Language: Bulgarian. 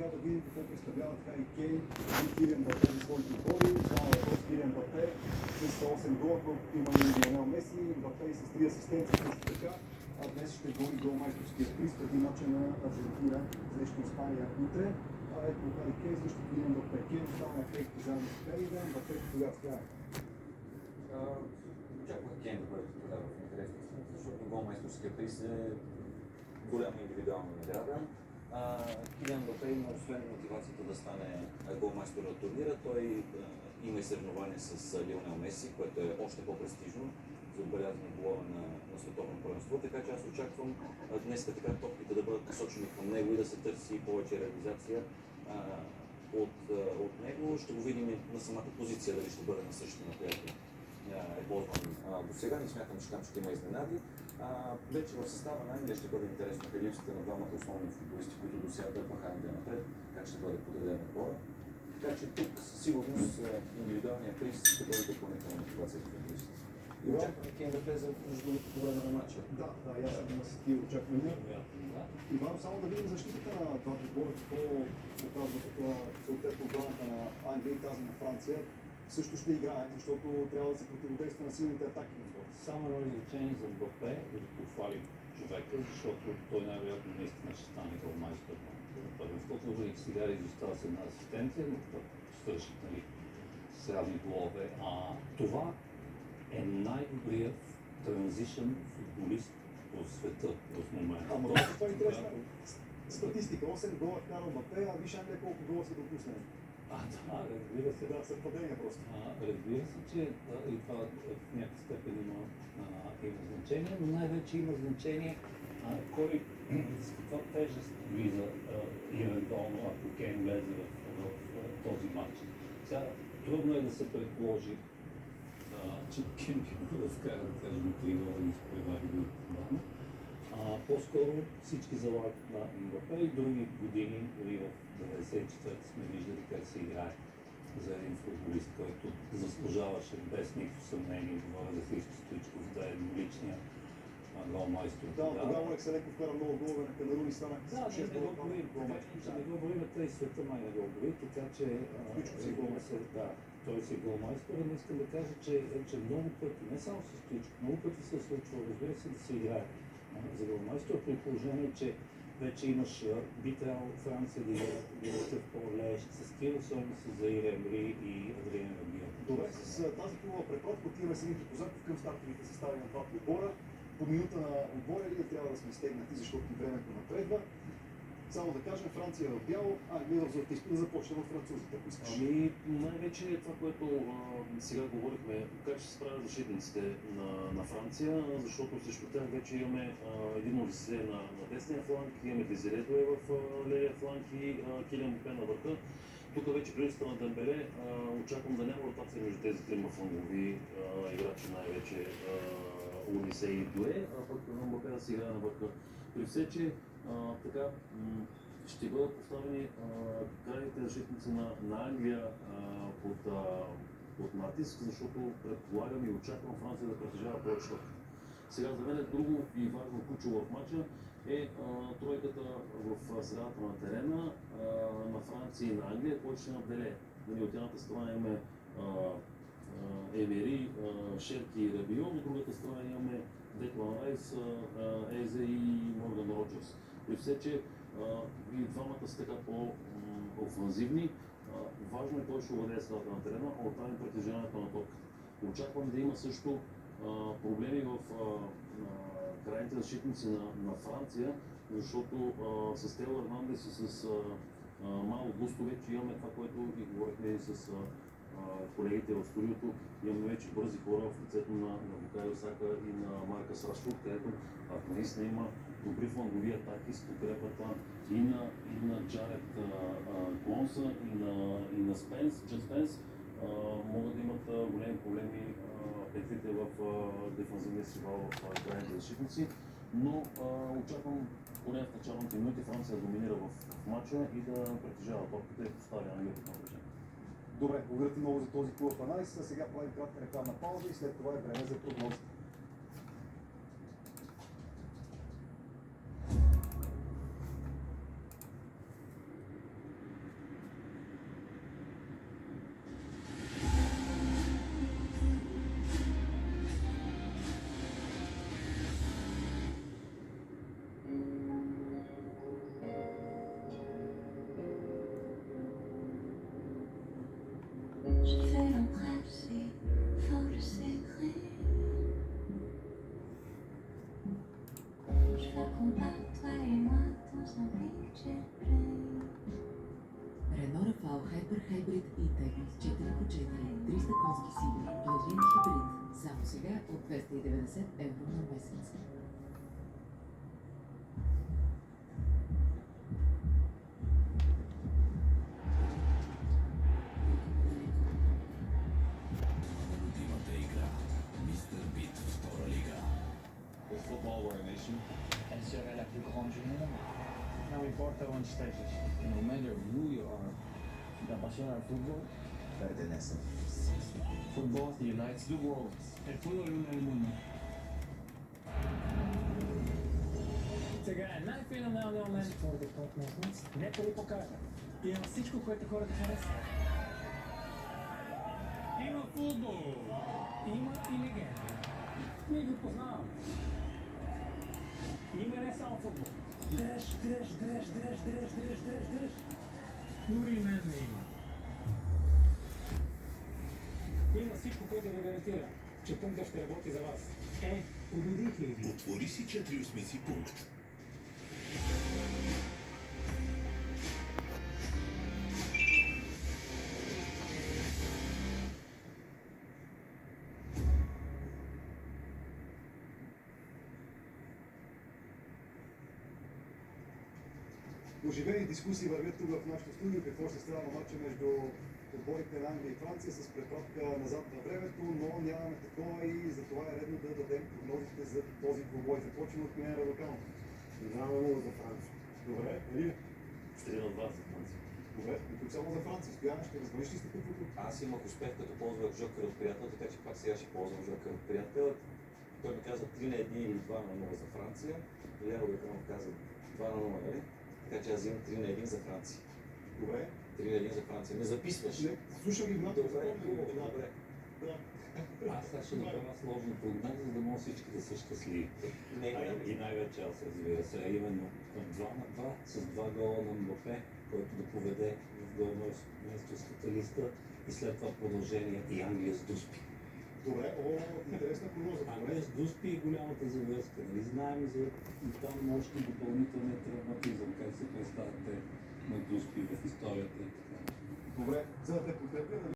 сега да видим какво представлява така и Кейн и Килиан Мбапе за своите отбори. Само въпрос Килиан Мбапе с 8 гола, колкото има и Лионел Меси, Мбапе с 3 асистенции също така. А днес ще гори голмайсторския приз преди мача на Аржентина срещу Испания утре. Ето Хари Кейн срещу Килиан Мбапе. Кейн става на крехки заедно с Белингъм, Мбапе тогава става. Очаквах Кейн да бъде тогава в интересни, защото голмайсторския приз е голяма индивидуална награда. Килиан Мбапе има освен мотивацията да стане голмайстор на турнира, той има и съревнование с Лионел Меси, което е още по-престижно за отбелязване голове на световно първенство, така че аз очаквам днес така топките да бъдат насочени към него и да се търси повече реализация от него. Ще го видим на самата позиция, дали ще бъде на същата, на която е ползван до сега. Не смятам, че там ще има изненади. Вече в състава на Англия ще бъде интересно липсата на двамата основни футболисти, които до сега дърпаха Англия напред, как ще бъде подреден отбора. Така че тук със сигурност индивидуалният приз ще бъде допълнителна мотивация за футболистите. И очакваме Кейн да влезе между другото по време на матча. Да, и аз съм с такива очаквания. Иван, само да видим защитата на двата отбора, какво показва това съответно отбраната на Англия и тази на Франция. Също ще играе, защото трябва да се противодейства на силните атаки на отбора. Само едно изречение за Мбапе и да похвалим човека, защото той най-вероятно наистина ще стане голмайстор на първенството. И сега изостава с една асистенция, но да свършат с разни голове. Това е най-добрият транзишън футболист в света в момента. Ама това е интересна статистика. 8 гола вкара Мбапе, а виж Англия колко гола са допуснали. Да, разбира се. Да, съвпадение просто. Разбира се, че и това в някаква степен има значение, но най-вече има значение кой с каква тежест влиза евентуално, ако Кейн влезе в този матч. Сега трудно е да се предположи, че Кейн да вкара, да кажем, 3 гола и изпревари другите. По-скоро всички залагат на Мбапе и други години, дори в 94-та сме виждали как се играе за един футболист, който заслужаваше без никакво съмнение. Говоря за Христо Стоичков, да е едноличния голмайстор. Да, тогава Лекселеков вкара много голове на Камерун и станах с 6 гола. Не го броим, той света май не го брои, така че той си голмайстор, но искам да кажа, че много пъти, не само с Стоичков, много пъти се е случвало, разбира се, да се играе за голмайстор, при положение, че вече имаш, би трябвало Франция да има такъв по-леещ с стил, особено с Заир Емри и Адриен Рабиот. Добре, с тази хубава препратка отиваме с Иван Козаков към стартовите състави на двата отбора. По минута на отбора ли трябва да сме стегнати, защото и времето напредва. Само да кажем, Франция е в бяло, Англия в златисто, да започне в французите, ако искаш. Най-вече това, което сега говорихме, как ще се справят защитниците на Франция, защото срещу тях вече имаме един Одисе на десния фланг, имаме Дезире Дуе в левия фланг и Килиан Мбапе на върха. Тук вече при липсата на Дембеле очаквам да няма ротация между тези трима флангови играчи, най-вече Одисе и Дуе, а пък Мбапе да се играе на върха. При все, че така ще бъдат поставени крайните защитници на Англия под натиск, защото предполагам и очаквам Франция да притежава повече топка. Сега за мен друго и важно ключово в матча е тройката в средата на терена на Франция и на Англия, който ще наделее. От едната страна имаме Емери, Шерки и Рабио, от другата страна имаме Деклан Райс, Езе и Морган Роджерс. При все, че и двамата са така по-офанзивни, важно е кой ще владее средата на терена, а оттам притежаването на топката. Очаквам да има също проблеми в крайните защитници на Франция, защото с Тео Ернандес и с Мало Густо вече имаме това, което и говорихме и с колегите в студиото, имаме вече бързи хора в лицето на Букайо Сака и на Маркъс Рашфорд, където наистина има добри флангови атаки с подкрепата и на Джаред Клонса, и на Джон Спенс, могат да имат големи проблеми петлите в дефанзивния си вал в крайните защитници, но очаквам поне в началните минути Франция да доминира в матча и да притежава топката и поставя Англия под напрежение. Добре, благодаря ти много за този хубав анализ. Сега правим кратка рекламна пауза и след това е време за прогнозите. Hyper-Hybrid E-Technics 4x4, 300 конски сили, плug-in хибрид. Само сега от 290 евро на месец. With football, we're a nation. Elle serait la plus grande du monde. Não importa onde estejas. No matter who you are, Tu t'appassiones al fútbol. pertenece. Football unites the world. El fútbol une el mundo. Сега най-феноменалният момент според конкурс нека ви покажа. Има всичко, което хората харесват. Има футбол. Има и легенда. Ние го познаваме. Има не само футбол. Дръж. Дори и мен не има. Има всичко, което ви гарантира, че пунктът ще работи за вас. Убедих ли ви? Отвори си 4-осмици пункт. Оживени дискусии вървят тук в нашото студио, какво ще става на матча между отборите на Англия и Франция с препратка назад на времето, но нямаме такова и затова е редно да дадем прогнозите за този двубой. Започваме от Милен Радоканов. 2-0 за Франция. Добре, Елия? 3-2 за Франция. Добре, и тук само за Франция. Стояне, ще развалиш ли стъпването? Аз имах успех, като ползвах Жокер от приятел, така че пак сега ще ползвам Жокер от приятел. Той ми каза 3-1 или 2-0 за Франция. Леро Беканов каза 2-0, нали? Така че аз взимам 3-1 за Франция. Добре. 3-1 за Франция. Не записваш. Не, слушам ги внимателно. Добре, запомням ги. добре. Да. Аз сега ще направя сложна прогноза, за да могат всички да са щастливи. И най-вече аз, разбира се, именно 2-2 с 2 гола на Мбапе, който да поведе в голмейсторската листа и след това продължение и Англия с Дуспи. Добре, интересна прогноза. Англия с Дуспи и голямата завърска. Нали знаем за и там още допълнителния травматизъм, как се представяте на Дуспи в историята и така. Добре, за да те подкрепя,